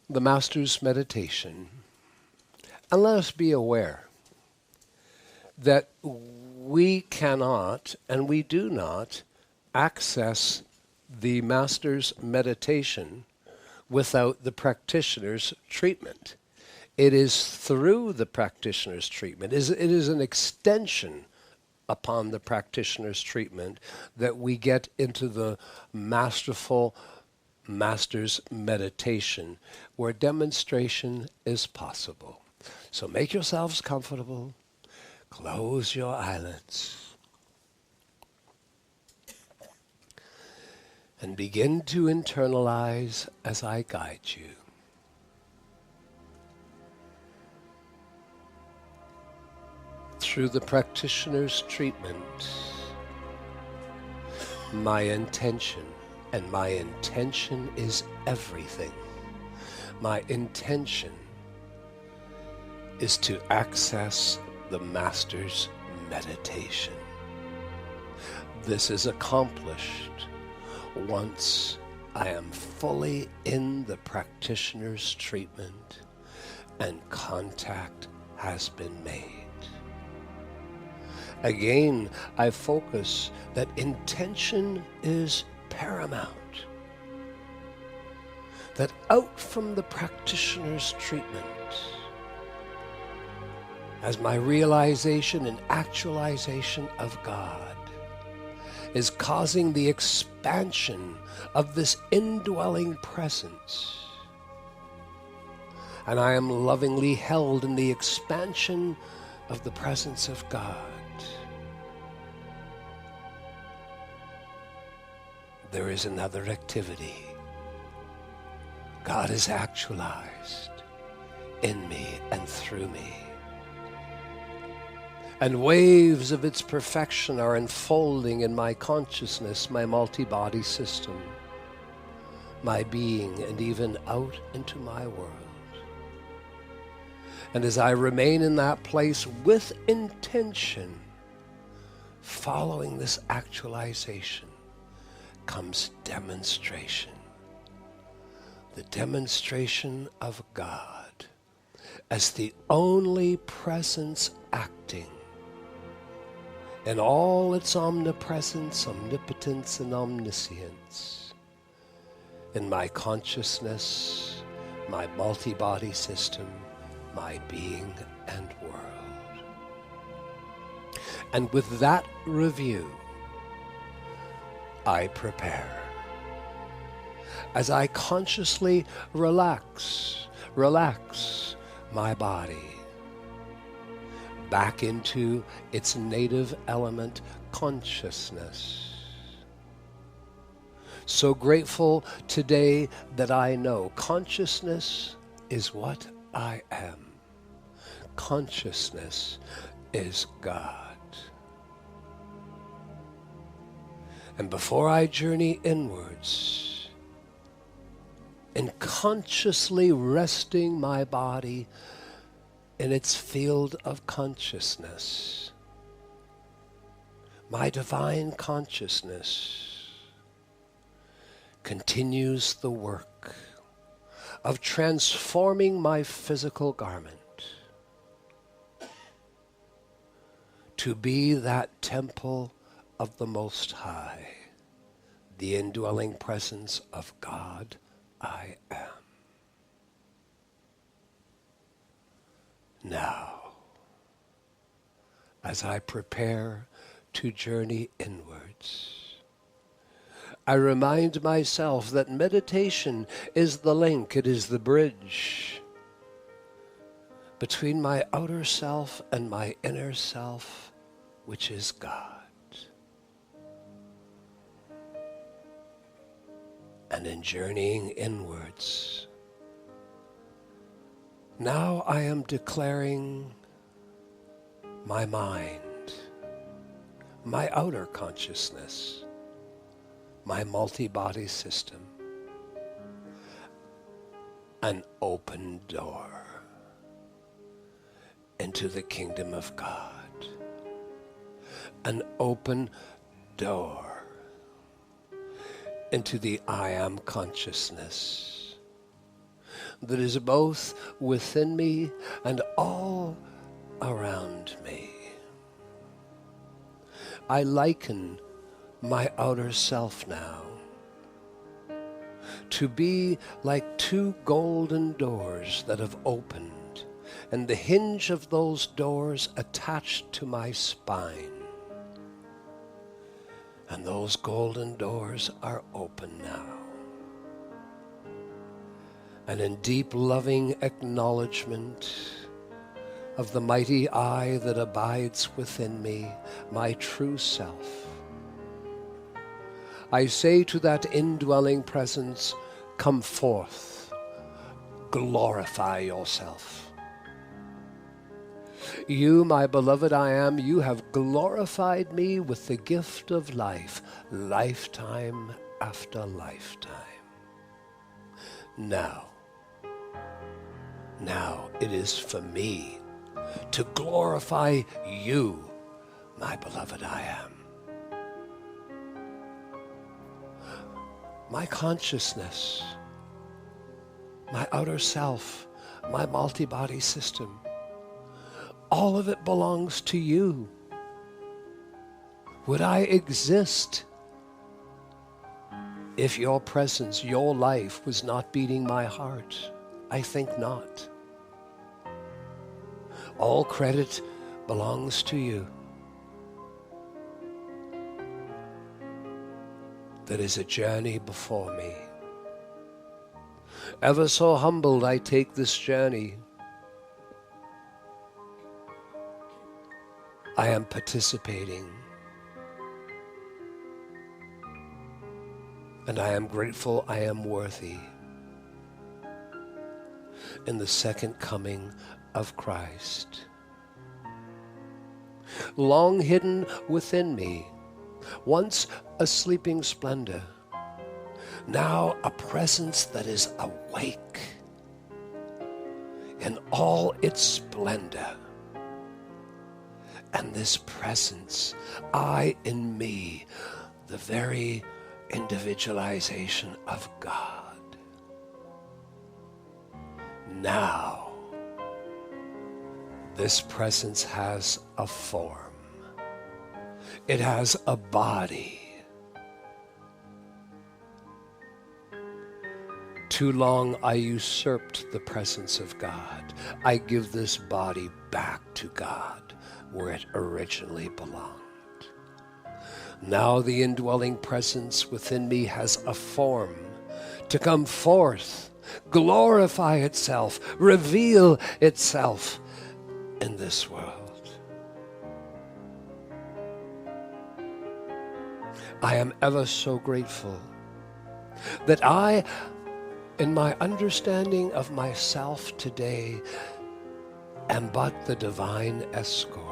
the Master's meditation. And let us be aware that we cannot and we do not access the Master's meditation without the practitioner's treatment. It is through the practitioner's treatment. It is an extension upon the practitioner's treatment that we get into the masterful Master's meditation, where demonstration is possible. So make yourselves comfortable. Close your eyelids. And begin to internalize as I guide you. Through the practitioner's treatment, my intention, and my intention is everything. My intention is to access the Master's meditation. This is accomplished once I am fully in the practitioner's treatment and contact has been made. Again, I focus that intention is paramount. That out from the practitioner's treatment, as my realization and actualization of God is causing the expansion of this indwelling presence, and I am lovingly held in the expansion of the presence of God, there is another activity. God is actualized in me and through me. And waves of its perfection are unfolding in my consciousness, my multi-body system, my being, and even out into my world. And as I remain in that place with intention, following this actualization, comes demonstration. The demonstration of God as the only presence acting in all its omnipresence, omnipotence, and omniscience in my consciousness, my multi-body system, my being and world. And with that review, I prepare. As I consciously relax my body back into its native element, consciousness. So grateful today that I know consciousness is what I am. Consciousness is God. And before I journey inwards, in consciously resting my body in its field of consciousness, my divine consciousness continues the work of transforming my physical garment to be that temple of the Most High, the indwelling presence of God I am. Now, as I prepare to journey inwards, I remind myself that meditation is the link, it is the bridge between my outer self and my inner self, which is God. And in journeying inwards, now I am declaring my mind, my outer consciousness, my multi-body system, an open door into the kingdom of God, an open door into the I am consciousness, that is both within me and all around me. I liken my outer self now to be like two golden doors that have opened, and the hinge of those doors attached to my spine. And those golden doors are open now. And in deep loving acknowledgement of the mighty I that abides within me, my true self, I say to that indwelling presence, come forth, glorify yourself. You, my beloved I am, you have glorified me with the gift of life, lifetime after lifetime. Now it is for me to glorify you, my beloved I am. My consciousness, my outer self, my multi-body system, all of it belongs to you. Would I exist if your presence, your life was not beating my heart? I think not. All credit belongs to you. There is a journey before me. Ever so humbled, I take this journey. I am participating. And I am grateful I am worthy in the second coming of Christ. Long hidden within me, once a sleeping splendor, now a presence that is awake in all its splendor. And this presence, I in me, the very individualization of God. Now, this presence has a form. It has a body. Too long I usurped the presence of God. I give this body back to God where it originally belonged. Now the indwelling presence within me has a form to come forth, glorify itself, reveal itself in this world. I am ever so grateful that I, in my understanding of myself today, am but the divine escort.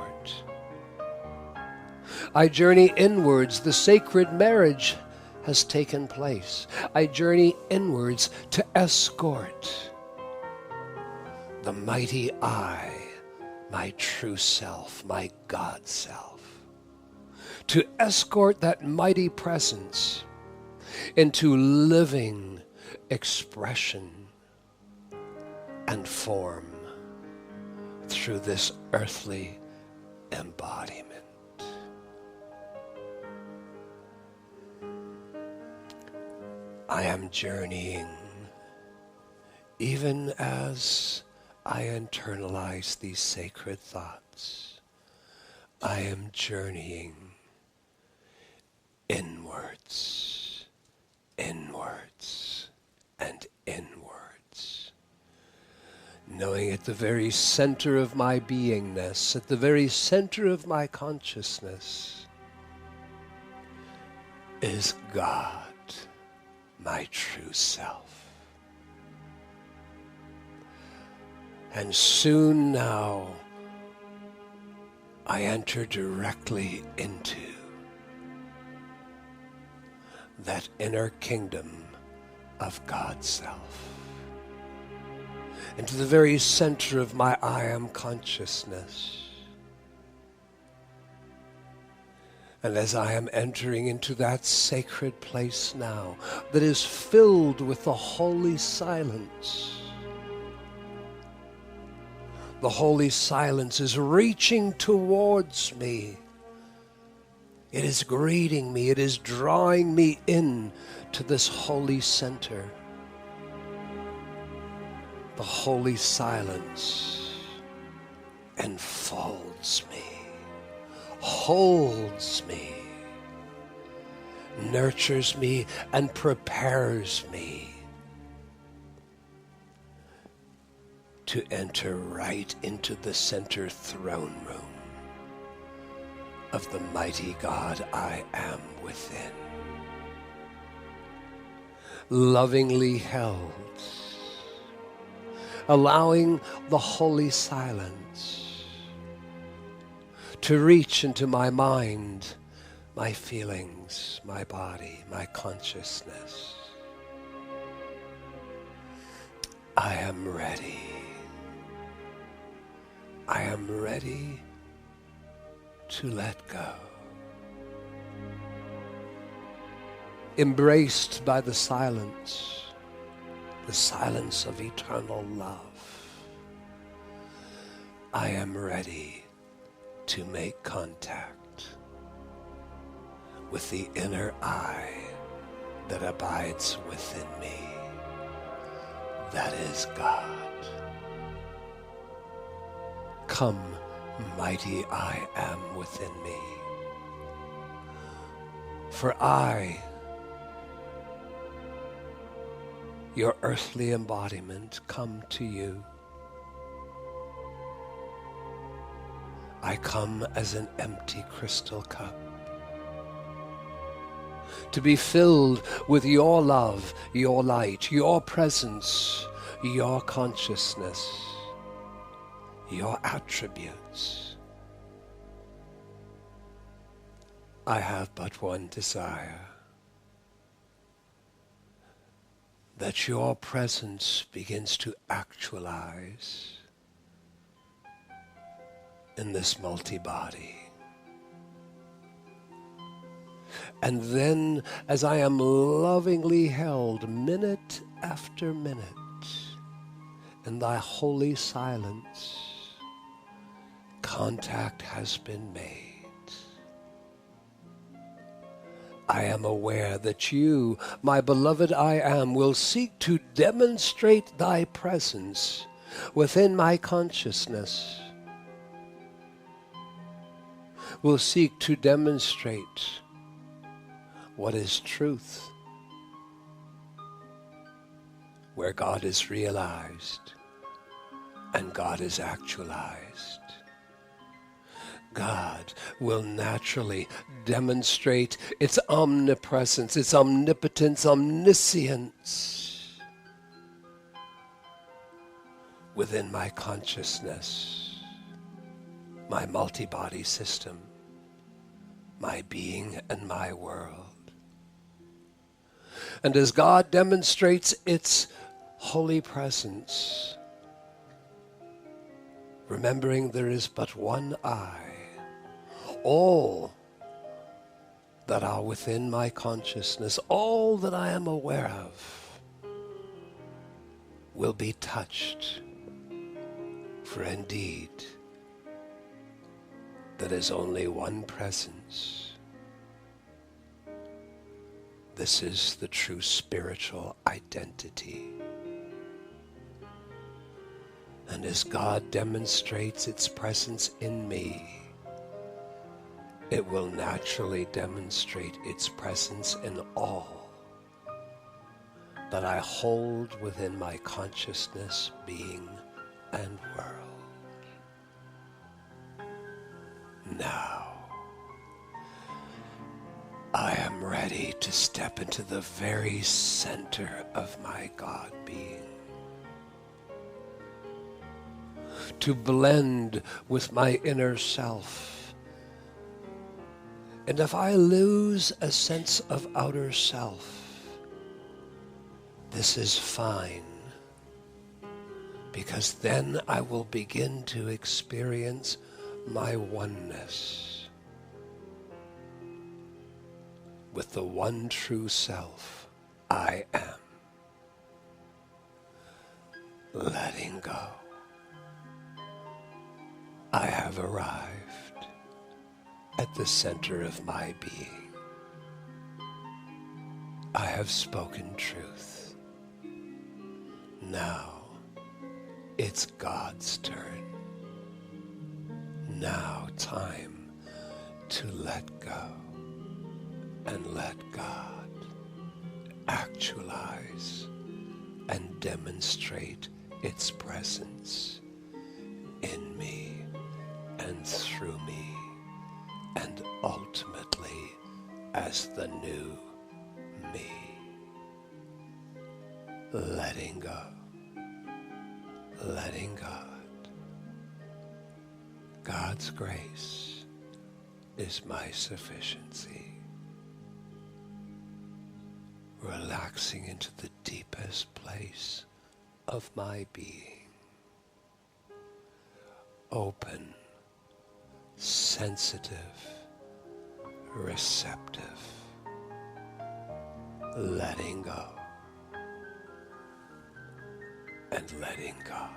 I journey inwards. The sacred marriage has taken place. I journey inwards to escort the mighty I, my true self, my God self. To escort that mighty presence into living expression and form through this earthly embodiment. I am journeying even as I internalize these sacred thoughts. I am journeying inwards, inwards, and inwards, knowing at the very center of my beingness, at the very center of my consciousness, is God, my true self. And soon now, I enter directly into that inner kingdom of God's self, into the very center of my I am consciousness. And as I am entering into that sacred place now that is filled with the holy silence, The holy silence is reaching towards me. It is greeting me. It is drawing me in to this holy center. The holy silence enfolds me, holds me, nurtures me, and prepares me to enter right into the center throne room of the mighty God I am within. Lovingly held, allowing the holy silence to reach into my mind, my feelings, my body, my consciousness. I am ready. I am ready to let go. Embraced by the silence of eternal love, I am ready to make contact with the inner I that abides within me. That is God. Come, mighty I am within me. For I, your earthly embodiment, come to you. I come as an empty crystal cup, to be filled with your love, your light, your presence, your consciousness, your attributes. I have but one desire, that your presence begins to actualize in this multi-body. And then, as I am lovingly held minute after minute in thy holy silence, contact has been made. I am aware that you, my beloved I am, will seek to demonstrate thy presence within my consciousness, will seek to demonstrate what is truth, where God is realized and God is actualized. God will naturally demonstrate its omnipresence, its omnipotence, omniscience within my consciousness, my multi-body system, my being and my world. And as God demonstrates its holy presence, remembering there is but one I, all that are within my consciousness, all that I am aware of, will be touched. For indeed, there is only one presence. This is the true spiritual identity. And as God demonstrates its presence in me, it will naturally demonstrate its presence in all that I hold within my consciousness, being, and world. Now, I am ready to step into the very center of my God being, to blend with my inner self. And if I lose a sense of outer self, this is fine, because then I will begin to experience my oneness with the one true self I am. Letting go. I have arrived at the center of my being. I have spoken truth. Now it's God's turn. Now time to let go and let God actualize and demonstrate its presence in me and through me, and ultimately as the new me. Letting go, letting God. God's grace is my sufficiency. Relaxing into the deepest place of my being. Open, sensitive, receptive. Letting go and letting God.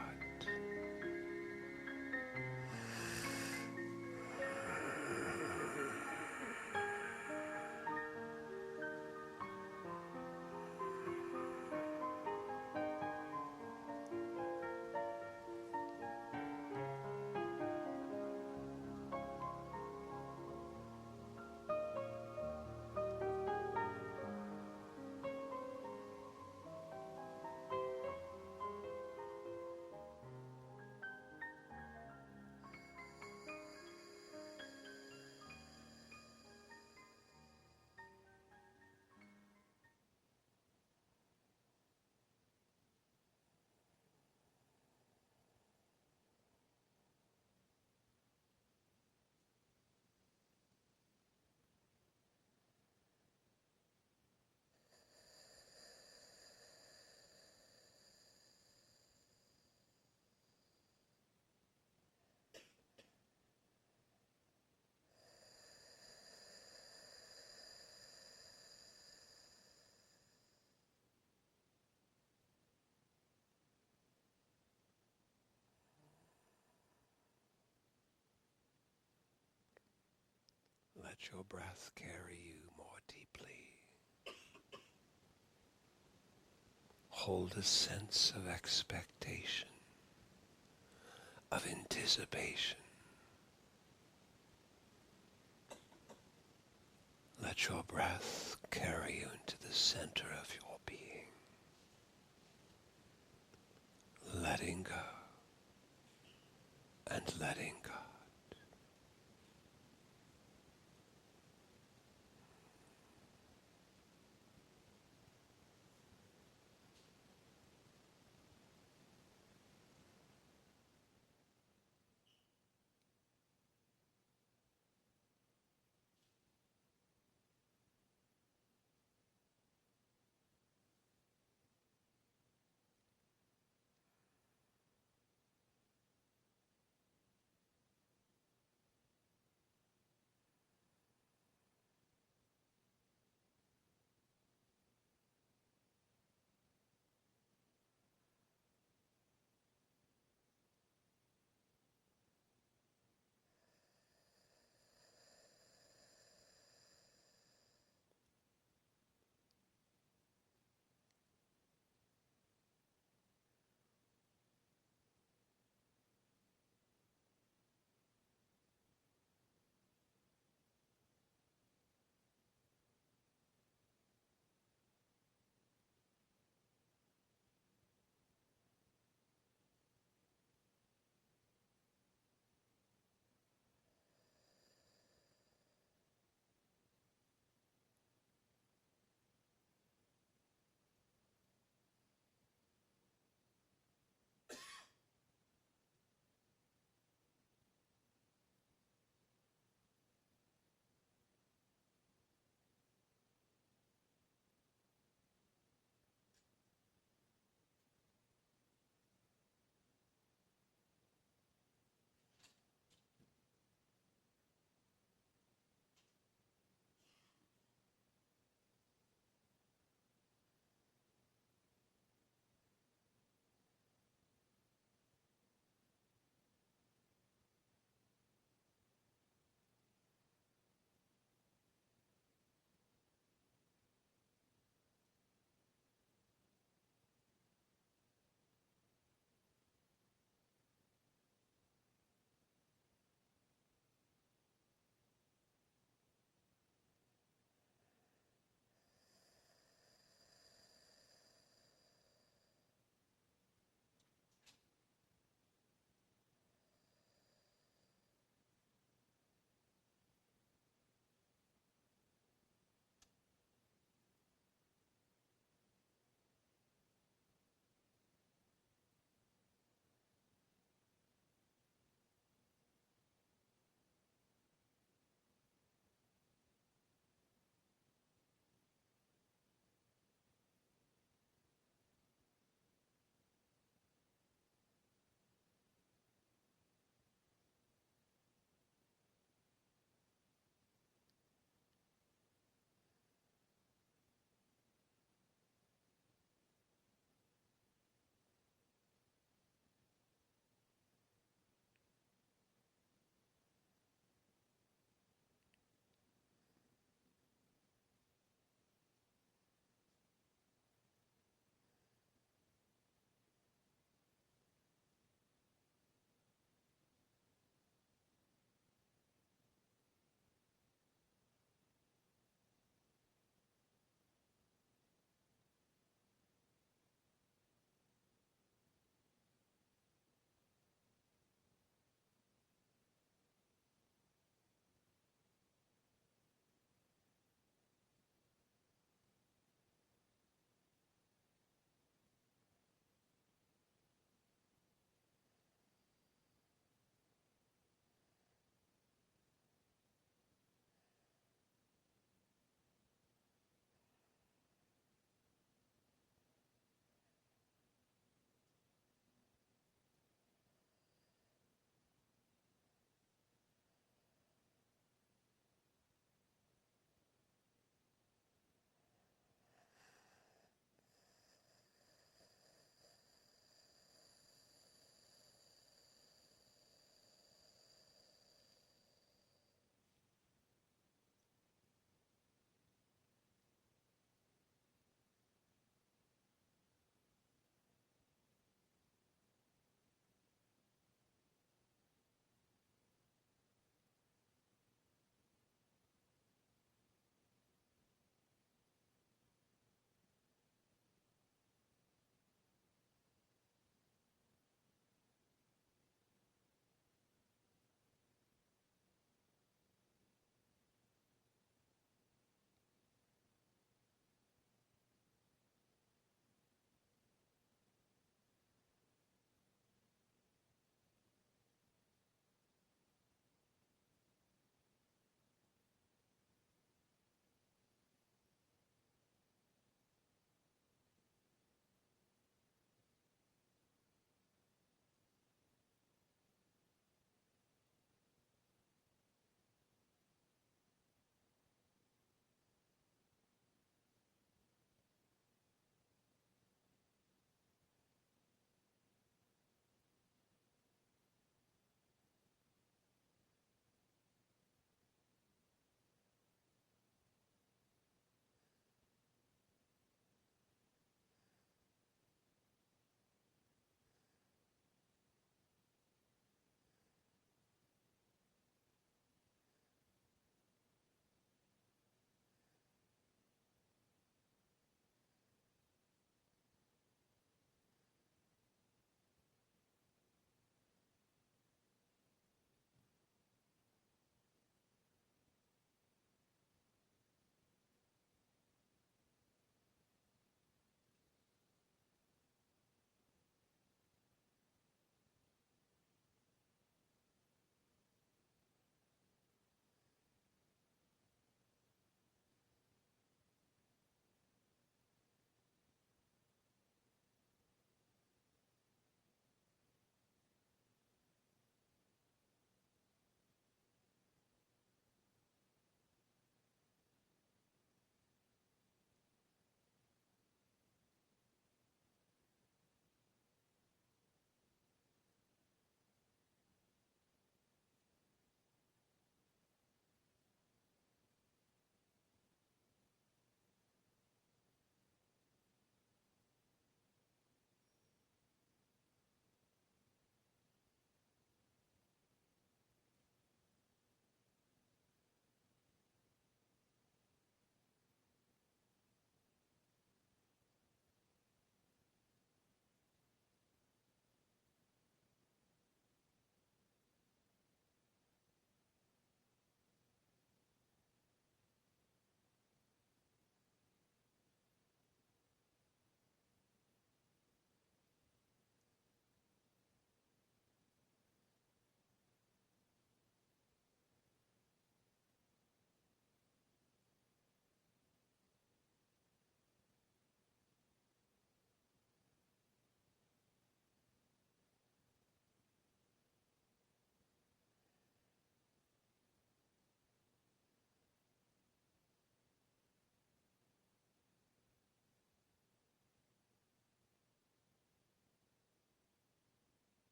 Let your breath carry you more deeply. Hold a sense of expectation, of anticipation. Let your breath carry you into the center of your being. Letting go and letting God.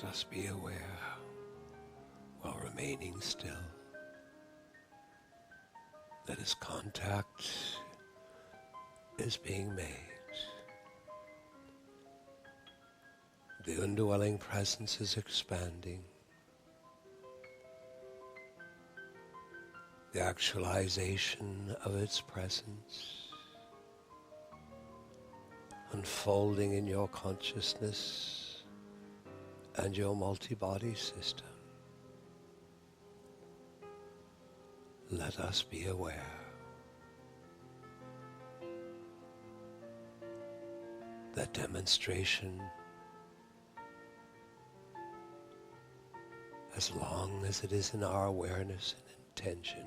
let us be aware while remaining still that as contact is being made, the indwelling presence is expanding. The actualization of its presence unfolding in your consciousness and your multi-body system. Let us be aware. That demonstration, as long as it is in our awareness and intention,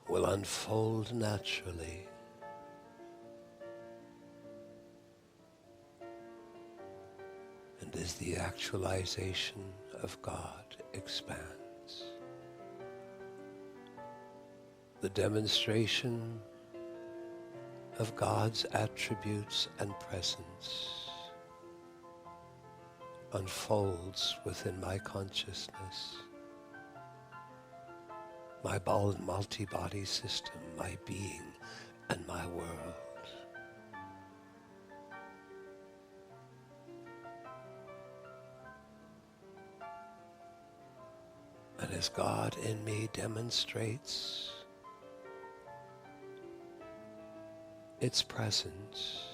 will unfold naturally. And as the actualization of God expands, the demonstration of God's attributes and presence unfolds within my consciousness, my multi-body system, my being, and my world. And as God in me demonstrates its presence,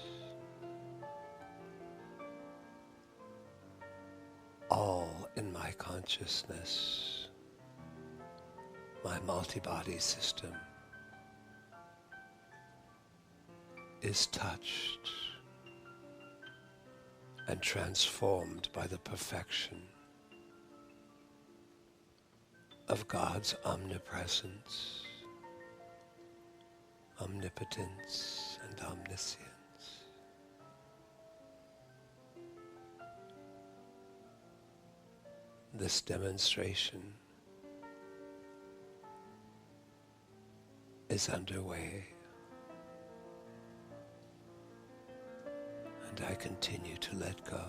all in my consciousness, my multi-body system is touched and transformed by the perfection of God's omnipresence, omnipotence, and omniscience. This demonstration is underway, and I continue to let go,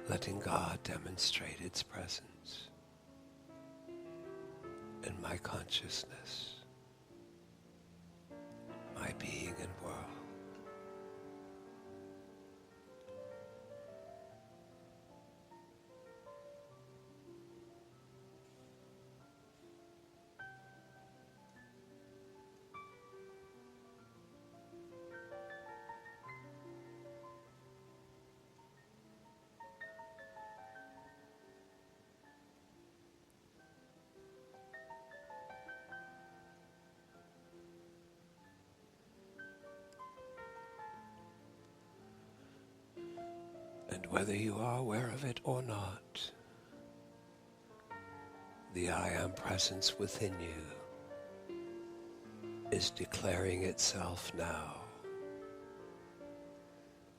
letting God demonstrate its presence in my consciousness, my being and world. And whether you are aware of it or not, the I Am presence within you is declaring itself now.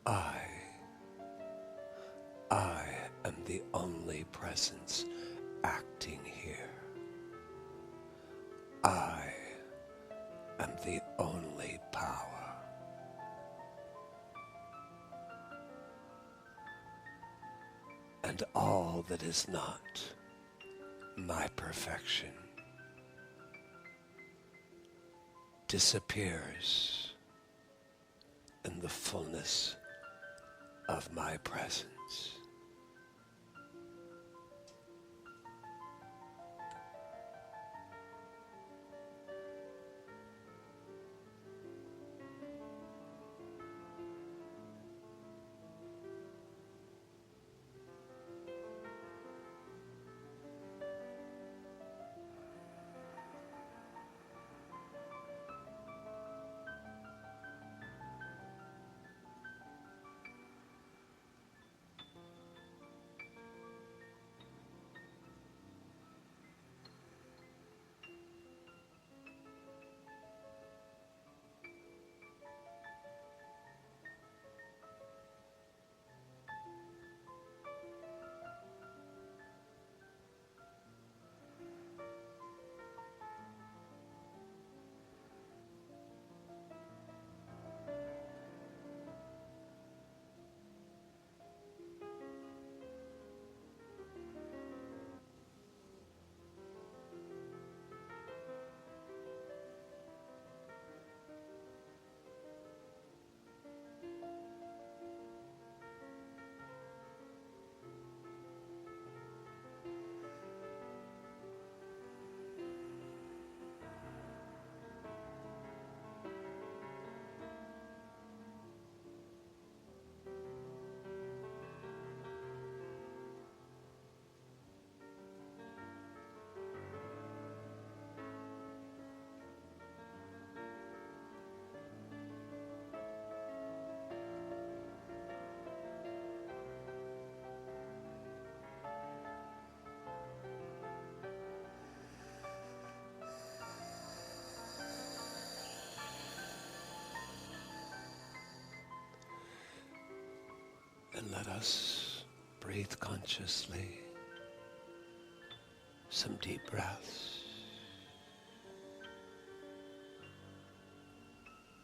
I am the only presence acting here. I am the only power. And all that is not my perfection disappears in the fullness of my presence. let us breathe consciously. Some deep breaths.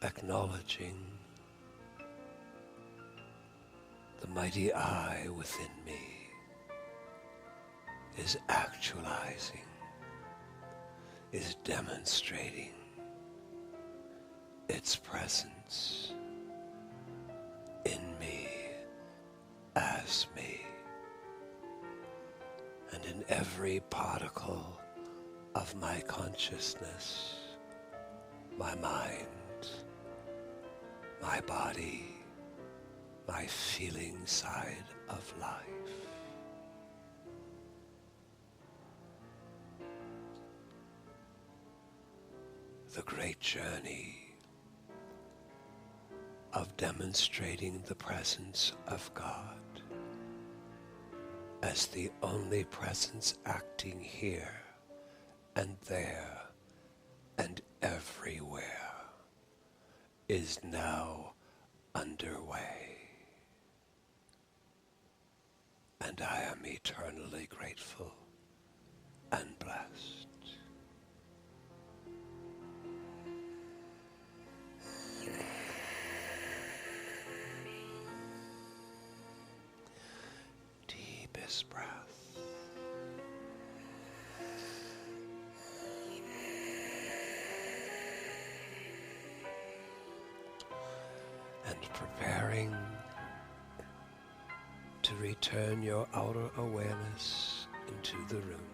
Acknowledging the mighty I within me is actualizing, is demonstrating its presence in me, as me, and in every particle of my consciousness, my mind, my body, my feeling side of life. The great journey of demonstrating the presence of God as the only presence acting here and there and everywhere is now underway. And I am eternally grateful and blessed. Deepest breath. And preparing to return your outer awareness into the room.